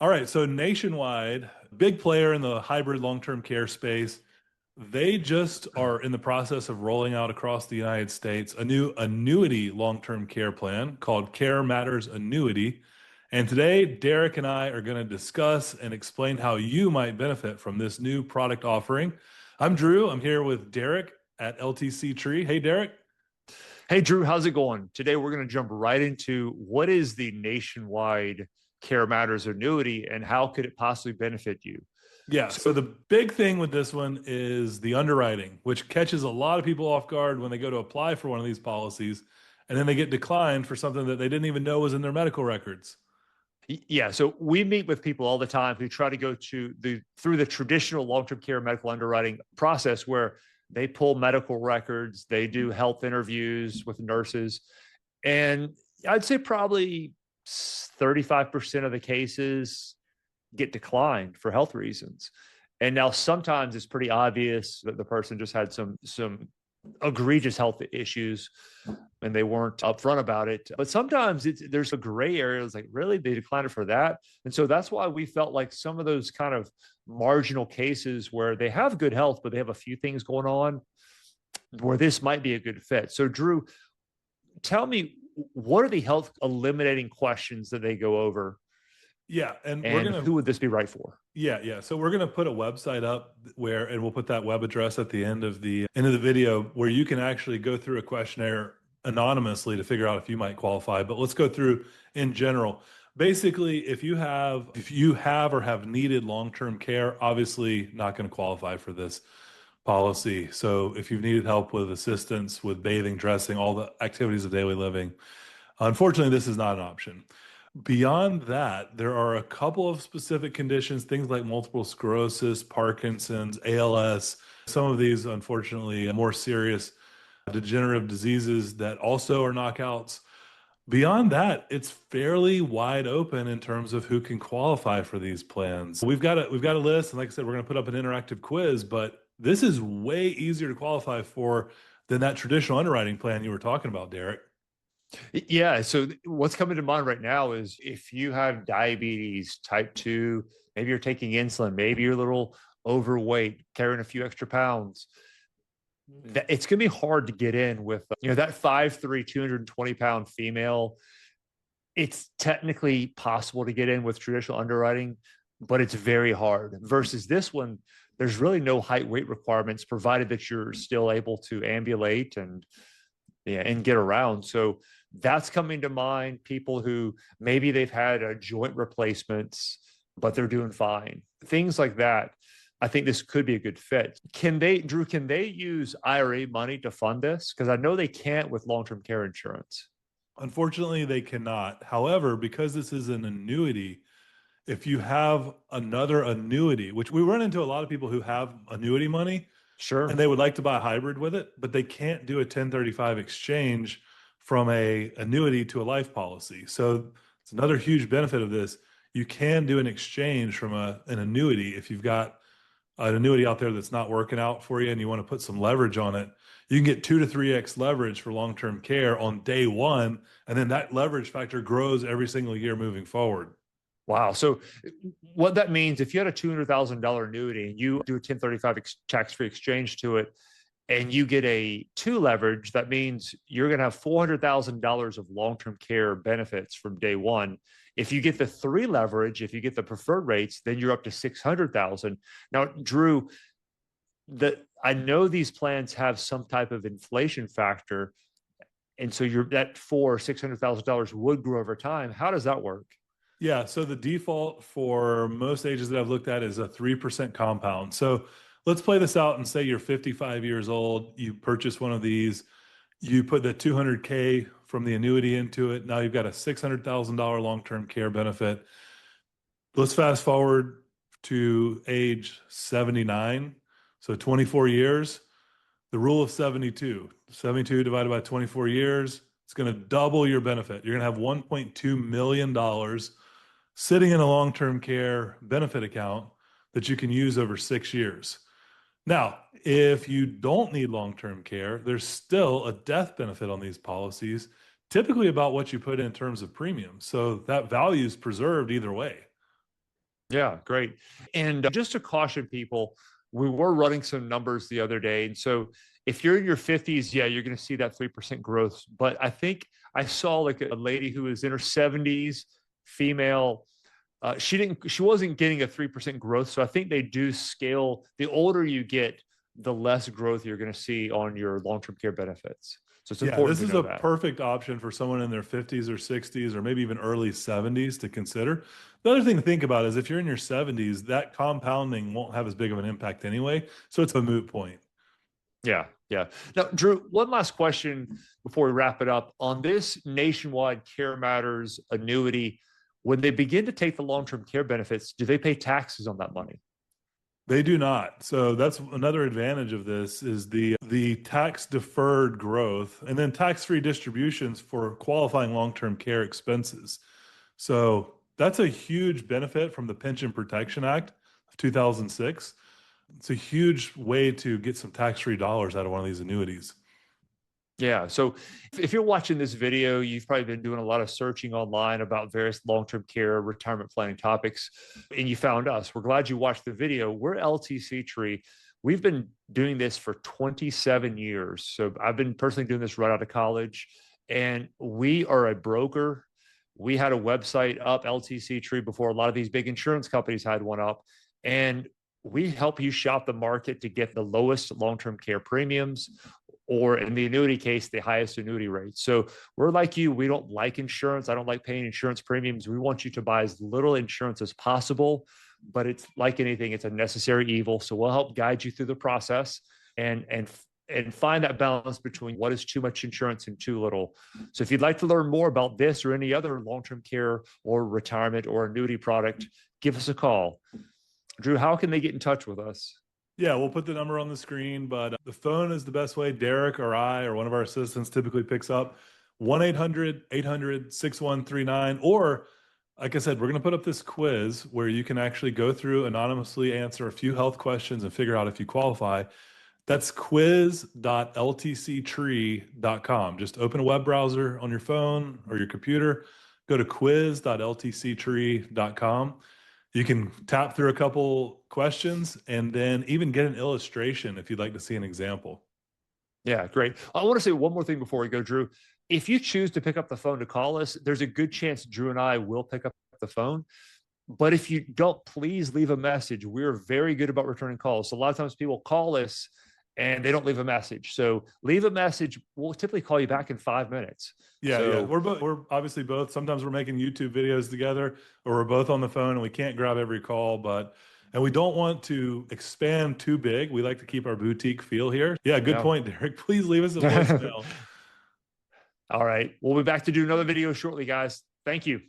All right, so Nationwide, big player in the hybrid long-term care space. They just are in the process of rolling out across the United States a new annuity long-term care plan called Care Matters Annuity. And today, Derek and I are going to discuss and explain how you might benefit from this new product offering. I'm Drew. I'm here with Derek at LTC Tree. Hey, Derek. Hey, Drew, how's it going? Today, we're going to jump right into what is the Nationwide Care Matters Annuity and how could it possibly benefit you? Yeah, so So, the big thing with this one is the underwriting, which catches a lot of people off guard when they go to apply for one of these policies, and then they get declined for something that they didn't even know was in their medical records. yeah, so we meet with people all the time who try to go to the through the traditional long-term care medical underwriting process where they pull medical records, they do health interviews with nurses, and I'd say probably 35% of the cases get declined for health reasons. And now sometimes it's pretty obvious that the person just had some egregious health issues and they weren't upfront about it. But sometimes there's a gray area. It's like, really, they declined it for that. And so that's why we felt like some of those kind of marginal cases where they have good health, but they have a few things going on where this might be a good fit. So, Drew, tell me, what are the health eliminating questions that they go over, Yeah, and we're and gonna who would this be right for? yeah. So we're gonna put a website up where, and we'll put that web address at the end of the video where you can actually go through a questionnaire anonymously to figure out if you might qualify. But let's go through in general. Basically, if you have or have needed long-term care, obviously not going to qualify for this policy. So if you've needed help with assistance with bathing, dressing, all the activities of daily living, unfortunately, this is not an option. Beyond that, there are a couple of specific conditions, things like multiple sclerosis, Parkinson's, ALS. Some of these, unfortunately, are more serious degenerative diseases that also are knockouts. Beyond that, it's fairly wide open in terms of who can qualify for these plans. We've got a list, and like I said, we're going to put up an interactive quiz, but this is way easier to qualify for than that traditional underwriting plan you were talking about, Derek. Yeah. So what's coming to mind right now is if you have diabetes, type 2, maybe you're taking insulin, maybe you're a little overweight, carrying a few extra pounds, that it's going to be hard to get in with, that 5'3", 220-pound female. It's technically possible to get in with traditional underwriting, but it's very hard versus this one. There's really no height weight requirements provided that you're still able to ambulate and yeah, and get around. So that's coming to mind. People who maybe they've had a joint replacements, but they're doing fine. Things like that. I think this could be a good fit. Drew, can they use IRA money to fund this? Because I know they can't with long-term care insurance. Unfortunately, they cannot. However, because this is an annuity, if you have another annuity, which we run into a lot of people who have annuity money and Sure. they would like to buy a hybrid with it, but they can't do a 1035 exchange from a annuity to a life policy. So it's another huge benefit of this. You can do an exchange from an annuity if you've got an annuity out there that's not working out for you and you want to put some leverage on it. You can get 2 to 3x leverage for long-term care on day one, and then that leverage factor grows every single year moving forward. Wow. So what that means, if you had a $200,000 annuity and you do a 1035 tax-free exchange to it, and you get a two leverage, that means you're going to have $400,000 of long-term care benefits from day one. If you get the three leverage, if you get the preferred rates, then you're up to 600,000. Now, Drew, I know these plans have some type of inflation factor, and so that $600,000 would grow over time. How does that work? Yeah, so the default for most ages that I've looked at is a 3% compound. So let's play this out and say you're 55 years old, you purchase one of these, you put the 200K from the annuity into it. Now you've got a $600,000 long-term care benefit. Let's fast forward to age 79. So 24 years, the rule of 72. 72 divided by 24 years, it's going to double your benefit. You're going to have $1.2 million sitting in a long-term care benefit account that you can use over 6 years. Now, if you don't need long-term care, there's still a death benefit on these policies, typically about what you put in terms of premium. So that value is preserved either way. Yeah, great. And just to caution people, we were running some numbers the other day. And so if you're in your 50s, yeah, you're going to see that 3% growth. But I think I saw like a lady who was in her 70s, female. She wasn't getting a 3% growth. So I think they do scale. The older you get, the less growth you're going to see on your long-term care benefits. So it's Yeah, important this to is know a that. perfect option for someone in their 50s or 60s or maybe even early 70s to consider. The other thing to think about is if you're in your 70s, that compounding won't have as big of an impact anyway. So it's a moot point. Yeah, yeah. Now, Drew, one last question before we wrap it up. On this Nationwide Care Matters annuity, when they begin to take the long-term care benefits, do they pay taxes on that money? They do not. So that's another advantage of this is the tax deferred growth and then tax-free distributions for qualifying long-term care expenses. So that's a huge benefit from the Pension Protection Act of 2006. It's a huge way to get some tax-free dollars out of one of these annuities. Yeah. So if you're watching this video, you've probably been doing a lot of searching online about various long-term care retirement planning topics, and you found us. We're glad you watched the video. We're LTC Tree. We've been doing this for 27 years. So I've been personally doing this right out of college, and we are a broker. We had a website up, LTC Tree, before a lot of these big insurance companies had one up. And we help you shop the market to get the lowest long-term care premiums, or in the annuity case, the highest annuity rate. So we're like you. We don't like insurance. I don't like paying insurance premiums. We want you to buy as little insurance as possible, but it's like anything, it's a necessary evil. So we'll help guide you through the process and find that balance between what is too much insurance and too little. So if you'd like to learn more about this or any other long-term care or retirement or annuity product, give us a call. Drew, how can they get in touch with us? Yeah, we'll put the number on the screen, but the phone is the best way. Derek or I or one of our assistants typically picks up 1-800-800-6139. Or, like I said, we're going to put up this quiz where you can actually go through, anonymously answer a few health questions and figure out if you qualify. That's quiz.ltctree.com. Just open a web browser on your phone or your computer, go to quiz.ltctree.com. You can tap through a couple questions and then even get an illustration if you'd like to see an example. Yeah, great. I want to say one more thing before we go, Drew. If you choose to pick up the phone to call us, there's a good chance Drew and I will pick up the phone. But if you don't, please leave a message. We're very good about returning calls. So a lot of times people call us and they don't leave a message. So leave a message. We'll typically call you back in 5 minutes. Yeah. We're obviously both. Sometimes we're making YouTube videos together, or we're both on the phone and we can't grab every call, and we don't want to expand too big. We like to keep our boutique feel here. Yeah, good Yeah. point, Derek. Please leave us a voicemail. All right. We'll be back to do another video shortly, guys. Thank you.